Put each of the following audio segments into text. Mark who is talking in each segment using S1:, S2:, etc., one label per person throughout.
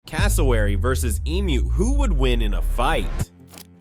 S1: Cassowary versus emu, who would win in a fight?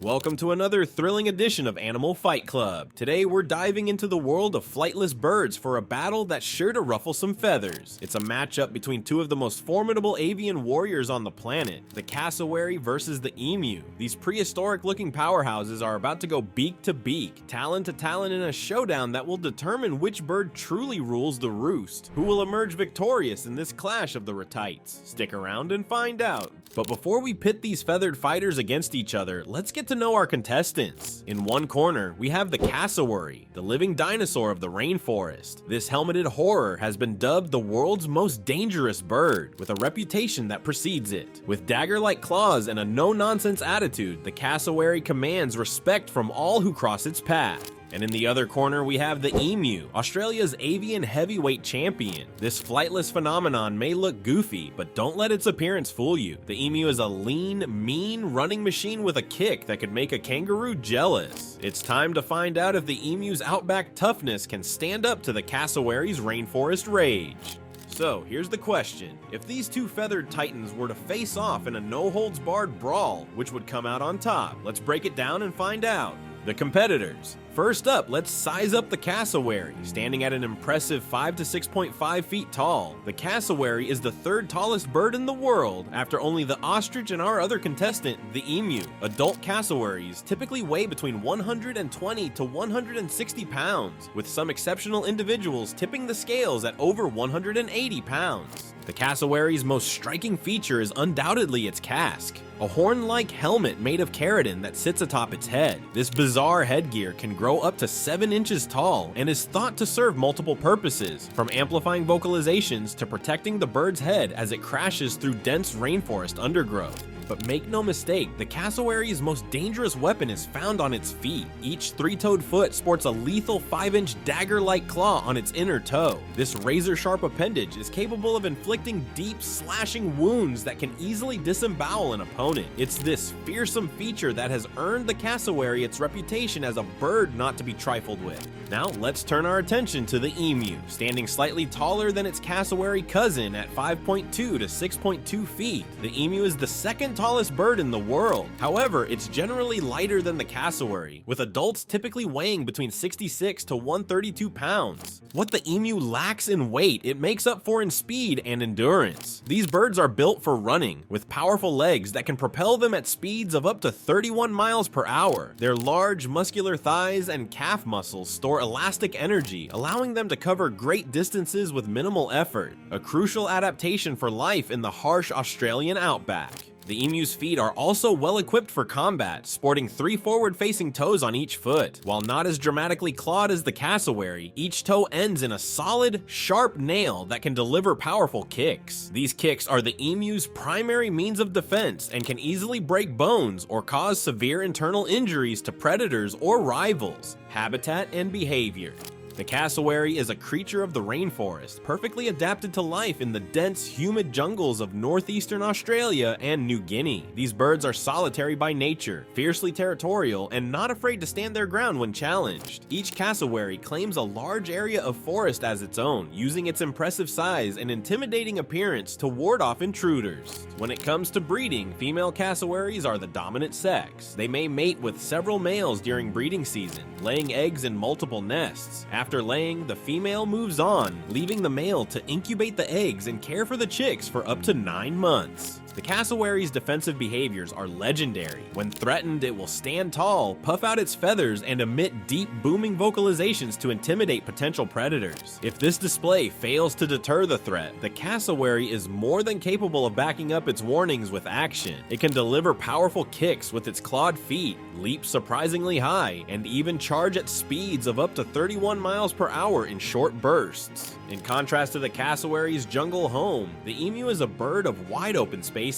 S1: Welcome to another thrilling edition of Animal Fight Club. Today we're diving into the world of flightless birds for a battle that's sure to ruffle some feathers. It's a matchup between two of the most formidable avian warriors on the planet, the cassowary versus the emu. These prehistoric looking powerhouses are about to go beak to beak, talon to talon in a showdown that will determine which bird truly rules the roost. Who will emerge victorious in this clash of the retites? Stick around and find out. But before we pit these feathered fighters against each other, let's get to know our contestants. In one corner, we have the cassowary, the living dinosaur of the rainforest. This helmeted horror has been dubbed the world's most dangerous bird, with a reputation that precedes it. With dagger-like claws and a no-nonsense attitude, the cassowary commands respect from all who cross its path. And in the other corner, we have the emu, Australia's avian heavyweight champion. This flightless phenomenon may look goofy, but don't let its appearance fool you. The emu is a lean, mean running machine with a kick that could make a kangaroo jealous. It's time to find out if the emu's outback toughness can stand up to the cassowary's rainforest rage. So here's the question. If these two feathered titans were to face off in a no-holds-barred brawl, which would come out on top? Let's break it down and find out. The competitors. First up, let's size up the cassowary. Standing at an impressive 5 to 6.5 feet tall, the cassowary is the third tallest bird in the world after only the ostrich and our other contestant, the emu. Adult cassowaries typically weigh between 120 to 160 pounds, with some exceptional individuals tipping the scales at over 180 pounds. The cassowary's most striking feature is undoubtedly its casque, a horn-like helmet made of keratin that sits atop its head. This bizarre headgear can grow up to 7 inches tall and is thought to serve multiple purposes, from amplifying vocalizations to protecting the bird's head as it crashes through dense rainforest undergrowth. But make no mistake, the cassowary's most dangerous weapon is found on its feet. Each three-toed foot sports a lethal 5-inch dagger-like claw on its inner toe. This razor-sharp appendage is capable of inflicting deep, slashing wounds that can easily disembowel an opponent. It's this fearsome feature that has earned the cassowary its reputation as a bird not to be trifled with. Now let's turn our attention to the emu, standing slightly taller than its cassowary cousin at 5.2 to 6.2 feet. The emu is the second tallest bird in the world. However, it's generally lighter than the cassowary, with adults typically weighing between 66 to 132 pounds. What the emu lacks in weight, it makes up for in speed and endurance. These birds are built for running, with powerful legs that can propel them at speeds of up to 31 miles per hour. Their large, muscular thighs and calf muscles store elastic energy, allowing them to cover great distances with minimal effort, a crucial adaptation for life in the harsh Australian outback. The emu's feet are also well equipped for combat, sporting 3 forward-facing toes on each foot. While not as dramatically clawed as the cassowary, each toe ends in a solid, sharp nail that can deliver powerful kicks. These kicks are the emu's primary means of defense and can easily break bones or cause severe internal injuries to predators or rivals. Habitat and behavior. The cassowary is a creature of the rainforest, perfectly adapted to life in the dense, humid jungles of northeastern Australia and New Guinea. These birds are solitary by nature, fiercely territorial, and not afraid to stand their ground when challenged. Each cassowary claims a large area of forest as its own, using its impressive size and intimidating appearance to ward off intruders. When it comes to breeding, female cassowaries are the dominant sex. They may mate with several males during breeding season, laying eggs in multiple nests. After laying, the female moves on, leaving the male to incubate the eggs and care for the chicks for up to 9 months. The cassowary's defensive behaviors are legendary. When threatened, it will stand tall, puff out its feathers, and emit deep, booming vocalizations to intimidate potential predators. If this display fails to deter the threat, the cassowary is more than capable of backing up its warnings with action. It can deliver powerful kicks with its clawed feet, leap surprisingly high, and even charge at speeds of up to 31 miles per hour in short bursts. In contrast to the cassowary's jungle home, the emu is a bird of wide open spaces.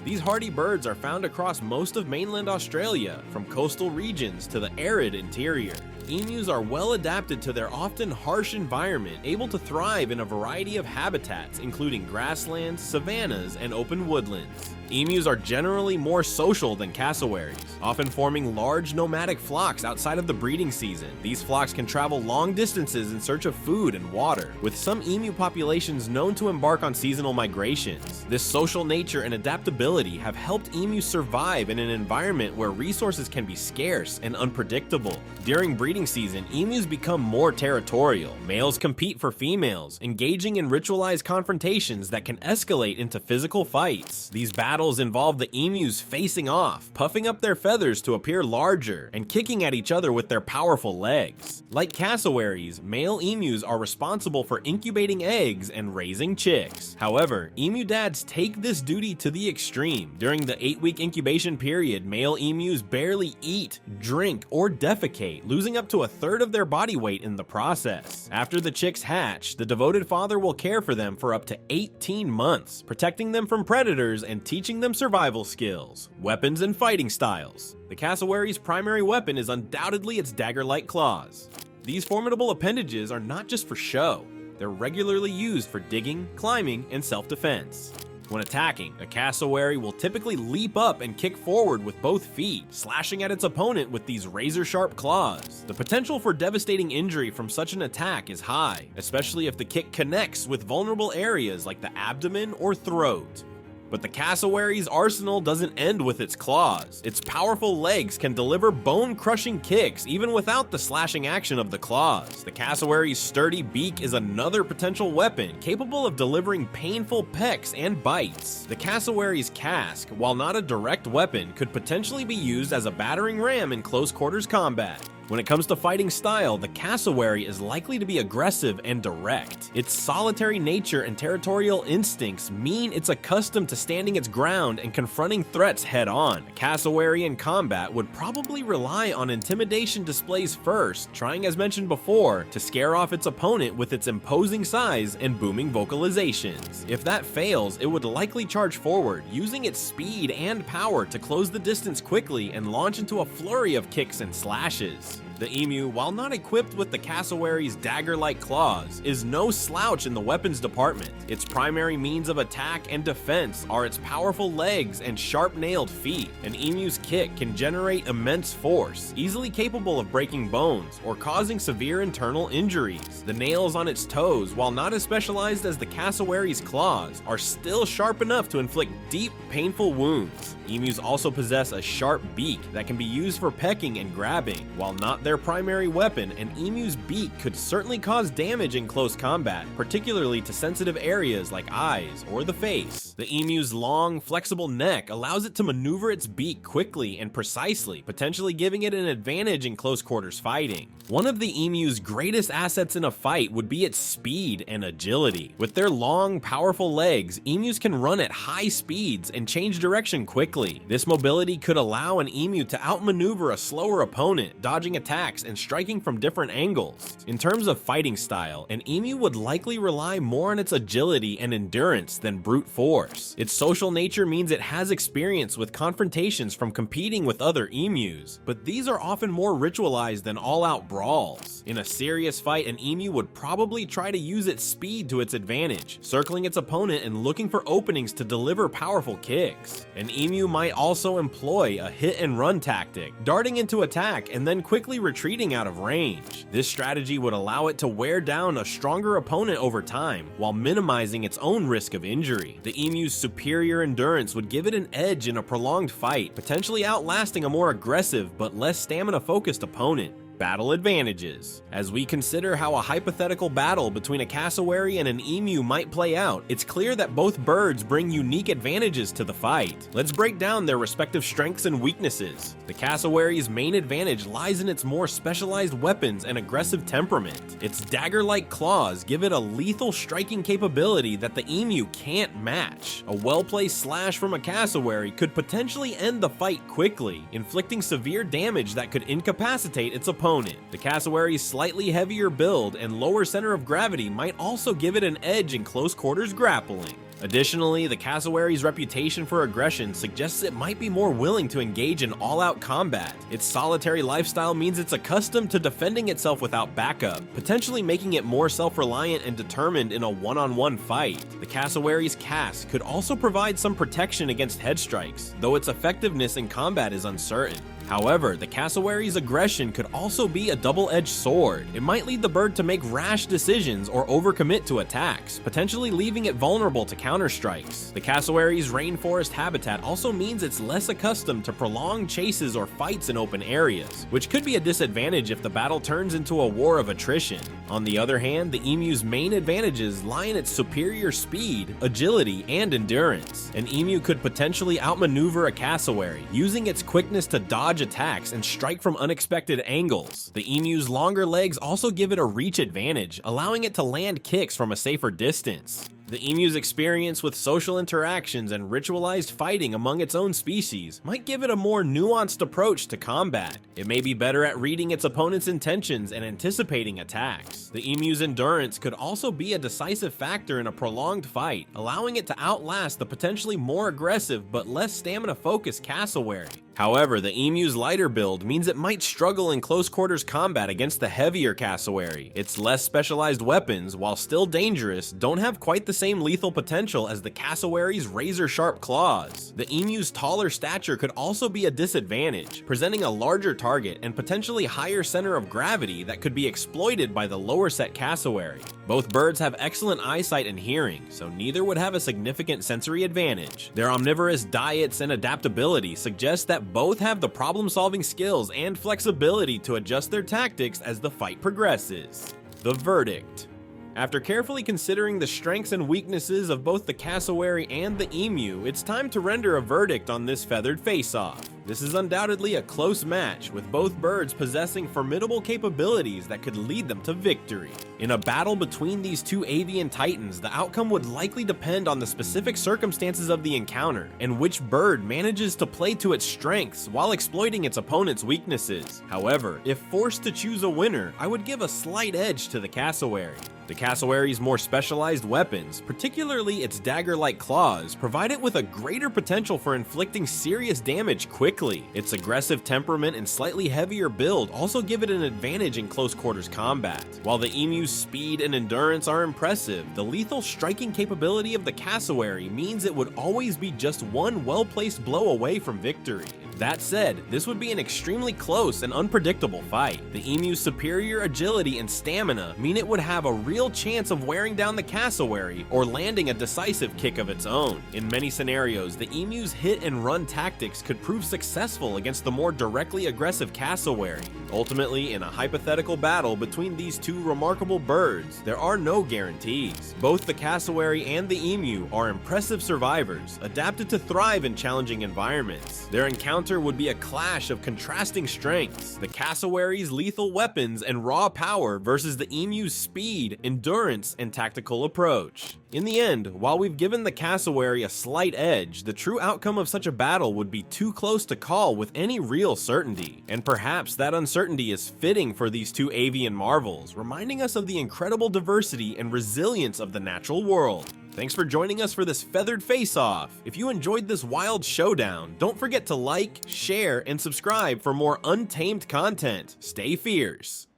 S1: These hardy birds are found across most of mainland Australia, from coastal regions to the arid interior. Emus are well adapted to their often harsh environment, able to thrive in a variety of habitats, including grasslands, savannas, and open woodlands. Emus are generally more social than cassowaries, often forming large nomadic flocks outside of the breeding season. These flocks can travel long distances in search of food and water, with some emu populations known to embark on seasonal migrations. This social nature and adaptability have helped emus survive in an environment where resources can be scarce and unpredictable. During breeding season, emus become more territorial. Males compete for females, engaging in ritualized confrontations that can escalate into physical fights. These battles involve the emus facing off, puffing up their feathers to appear larger, and kicking at each other with their powerful legs. Like cassowaries, male emus are responsible for incubating eggs and raising chicks. However, emu dads take this duty to the extreme. During the 8-week incubation period, male emus barely eat, drink, or defecate, losing up to a third of their body weight in the process. After the chicks hatch, the devoted father will care for them for up to 18 months, protecting them from predators and teaching them survival skills. Weapons and fighting styles. The cassowary's primary weapon is undoubtedly its dagger-like claws. These formidable appendages are not just for show. They're regularly used for digging, climbing, and self-defense. When attacking, a cassowary will typically leap up and kick forward with both feet, slashing at its opponent with these razor-sharp claws. The potential for devastating injury from such an attack is high, especially if the kick connects with vulnerable areas like the abdomen or throat. But the cassowary's arsenal doesn't end with its claws. Its powerful legs can deliver bone-crushing kicks even without the slashing action of the claws. The cassowary's sturdy beak is another potential weapon, capable of delivering painful pecks and bites. The cassowary's casque, while not a direct weapon, could potentially be used as a battering ram in close-quarters combat. When it comes to fighting style, the cassowary is likely to be aggressive and direct. Its solitary nature and territorial instincts mean it's accustomed to standing its ground and confronting threats head-on. A cassowary in combat would probably rely on intimidation displays first, trying, as mentioned before, to scare off its opponent with its imposing size and booming vocalizations. If that fails, it would likely charge forward, using its speed and power to close the distance quickly and launch into a flurry of kicks and slashes. The emu, while not equipped with the cassowary's dagger-like claws, is no slouch in the weapons department. Its primary means of attack and defense are its powerful legs and sharp-nailed feet. An emu's kick can generate immense force, easily capable of breaking bones or causing severe internal injuries. The nails on its toes, while not as specialized as the cassowary's claws, are still sharp enough to inflict deep, painful wounds. Emus also possess a sharp beak that can be used for pecking and grabbing. While not their primary weapon, an emu's beak could certainly cause damage in close combat, particularly to sensitive areas like eyes or the face. The emu's long, flexible neck allows it to maneuver its beak quickly and precisely, potentially giving it an advantage in close quarters fighting. One of the emu's greatest assets in a fight would be its speed and agility. With their long, powerful legs, emus can run at high speeds and change direction quickly. This mobility could allow an emu to outmaneuver a slower opponent, dodging attacks and striking from different angles. In terms of fighting style, an emu would likely rely more on its agility and endurance than brute force. Its social nature means it has experience with confrontations from competing with other emus, but these are often more ritualized than all-out brawls. In a serious fight, an emu would probably try to use its speed to its advantage, circling its opponent and looking for openings to deliver powerful kicks. An emu might also employ a hit-and-run tactic, darting into attack and then quickly retreating out of range. This strategy would allow it to wear down a stronger opponent over time, while minimizing its own risk of injury. The emu's superior endurance would give it an edge in a prolonged fight, potentially outlasting a more aggressive but less stamina-focused opponent. Battle advantages. As we consider how a hypothetical battle between a cassowary and an emu might play out, it's clear that both birds bring unique advantages to the fight. Let's break down their respective strengths and weaknesses. The cassowary's main advantage lies in its more specialized weapons and aggressive temperament. Its dagger-like claws give it a lethal striking capability that the emu can't match. A well-placed slash from a cassowary could potentially end the fight quickly, inflicting severe damage that could incapacitate its opponent. The cassowary's slightly heavier build and lower center of gravity might also give it an edge in close quarters grappling. Additionally, the cassowary's reputation for aggression suggests it might be more willing to engage in all-out combat. Its solitary lifestyle means it's accustomed to defending itself without backup, potentially making it more self-reliant and determined in a one-on-one fight. The cassowary's casque could also provide some protection against head strikes, though its effectiveness in combat is uncertain. However, the cassowary's aggression could also be a double-edged sword. It might lead the bird to make rash decisions or overcommit to attacks, potentially leaving it vulnerable to counterstrikes. The cassowary's rainforest habitat also means it's less accustomed to prolonged chases or fights in open areas, which could be a disadvantage if the battle turns into a war of attrition. On the other hand, the emu's main advantages lie in its superior speed, agility, and endurance. An emu could potentially outmaneuver a cassowary, using its quickness to dodge attacks and strike from unexpected angles. The emu's longer legs also give it a reach advantage, allowing it to land kicks from a safer distance. The emu's experience with social interactions and ritualized fighting among its own species might give it a more nuanced approach to combat. It may be better at reading its opponent's intentions and anticipating attacks. The emu's endurance could also be a decisive factor in a prolonged fight, allowing it to outlast the potentially more aggressive but less stamina-focused cassowary. However, the emu's lighter build means it might struggle in close quarters combat against the heavier cassowary. Its less specialized weapons, while still dangerous, don't have quite the same lethal potential as the cassowary's razor-sharp claws. The emu's taller stature could also be a disadvantage, presenting a larger target and potentially higher center of gravity that could be exploited by the lower-set cassowary. Both birds have excellent eyesight and hearing, so neither would have a significant sensory advantage. Their omnivorous diets and adaptability suggest that both have the problem-solving skills and flexibility to adjust their tactics as the fight progresses. The verdict. After carefully considering the strengths and weaknesses of both the cassowary and the emu, it's time to render a verdict on this feathered face-off. This is undoubtedly a close match, with both birds possessing formidable capabilities that could lead them to victory. In a battle between these two avian titans, the outcome would likely depend on the specific circumstances of the encounter, and which bird manages to play to its strengths while exploiting its opponent's weaknesses. However, if forced to choose a winner, I would give a slight edge to the cassowary. The cassowary's more specialized weapons, particularly its dagger-like claws, provide it with a greater potential for inflicting serious damage quickly. Its aggressive temperament and slightly heavier build also give it an advantage in close quarters combat. While the emu's speed and endurance are impressive, the lethal striking capability of the cassowary means it would always be just one well-placed blow away from victory. That said, this would be an extremely close and unpredictable fight. The emu's superior agility and stamina mean it would have a real chance of wearing down the cassowary or landing a decisive kick of its own. In many scenarios, the emu's hit and run tactics could prove successful against the more directly aggressive cassowary. Ultimately, in a hypothetical battle between these two remarkable birds, there are no guarantees. Both the cassowary and the emu are impressive survivors, adapted to thrive in challenging environments. Their encounter would be a clash of contrasting strengths: the cassowary's lethal weapons and raw power versus the emu's speed, endurance, and tactical approach. In the end, while we've given the cassowary a slight edge, the true outcome of such a battle would be too close to call with any real certainty. And perhaps that uncertainty is fitting for these two avian marvels, reminding us of the incredible diversity and resilience of the natural world. Thanks for joining us for this feathered face-off. If you enjoyed this wild showdown, don't forget to like, share, and subscribe for more untamed content. Stay fierce.